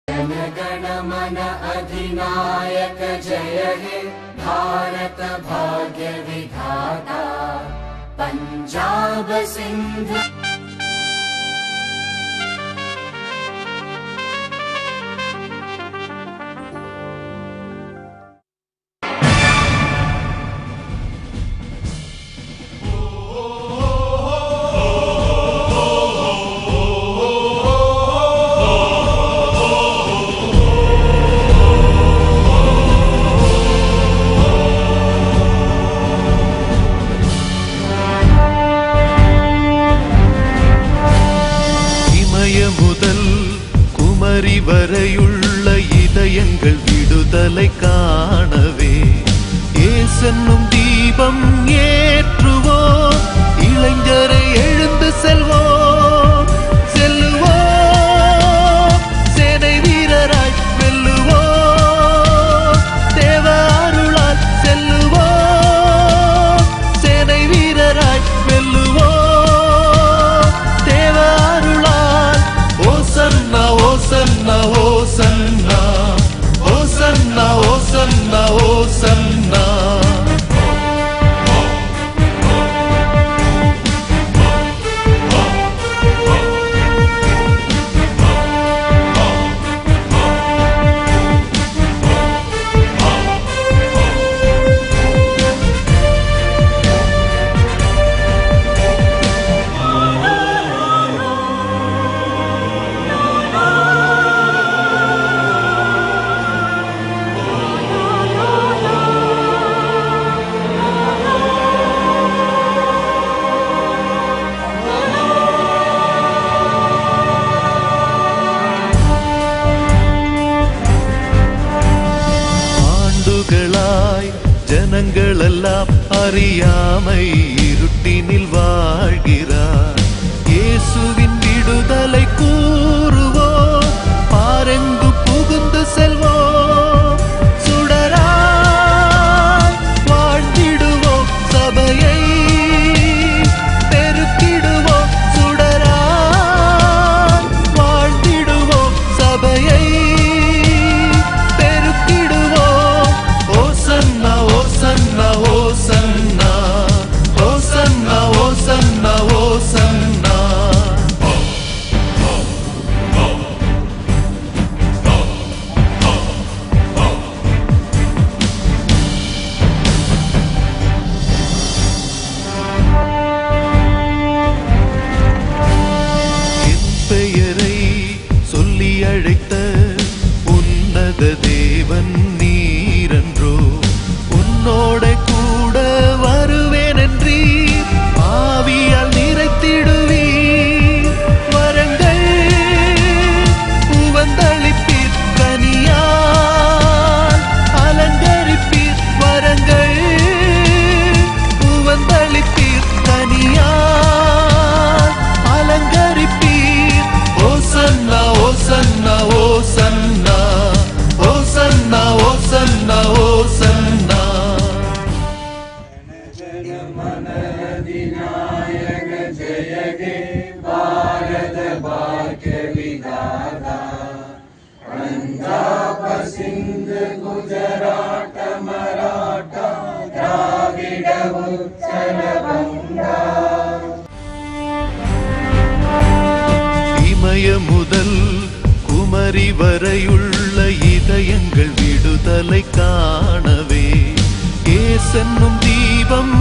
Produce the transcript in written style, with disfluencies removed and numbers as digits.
गण मन अधिनायक जय हे भारत भाग्य विधाता पंजाब सिंध। வரையுள்ள இதயங்கள் விடுதலை காணவே இயேசென்னும் தீபம் ஏற்றுவோம். இளைஞரை எழுந்து செல்வோம், செல்லுவோம், சேனை வீரராய் வெல்லுவோம். தேவ அருளால் செல்லுவோம், சேனை வீரராய் வெல்லுவோம். தேவ அருளால் ஓசன்னா ஓசன்னா ஓசன்னா ஓசன்னா ஓசன்னா ஓசன்னா. ஜனங்களெல்லாம் அறியாமை இருட்டினில் வாழ்கிறார். இயேசுவின் விடுதலை கூறுவோம், பாரெங்கு புகுந்து செல்வோம். சுடராய் வாழ்ந்திடுவோம், சபையை பெருக்கிடுவோம். சுடராய் வாழ்ந்திடுவோம், சபையை பெருக்கிடுவோம். ஓசன்னா ஓசன்னா ஓசன்னா ஓசன்னா ஓசன்னா ஓசன்னா. என் பெயரை சொல்லி அழைத்த உன்னத தேவன் நீரன்றோ. உன்னோட கூட வருவேன் என்றீர், ஆவியால் நிறைத்திடுவீர். வரங்கள் உவந்தளிப்பீர், கனியால் அலங்கரிப்பீர். வரங்கள் உவந்தளிப்பீர், கனியால் அலங்கரிப்பீர். ஓசன்னா ஓசன்னா ஓசன்னா ஓசன்னா ஓசன்னா ஓசன்னா. मन अधिनायक जय हे भारत भाग्य विधाता पंजाब सिंध गुजरात मराठा द्राविड उत्कल बंगा. இமய முதல் குமரி வரையுள்ள இதயங்கள் விடுதலை காணவே இயேசென்னும் தீபம்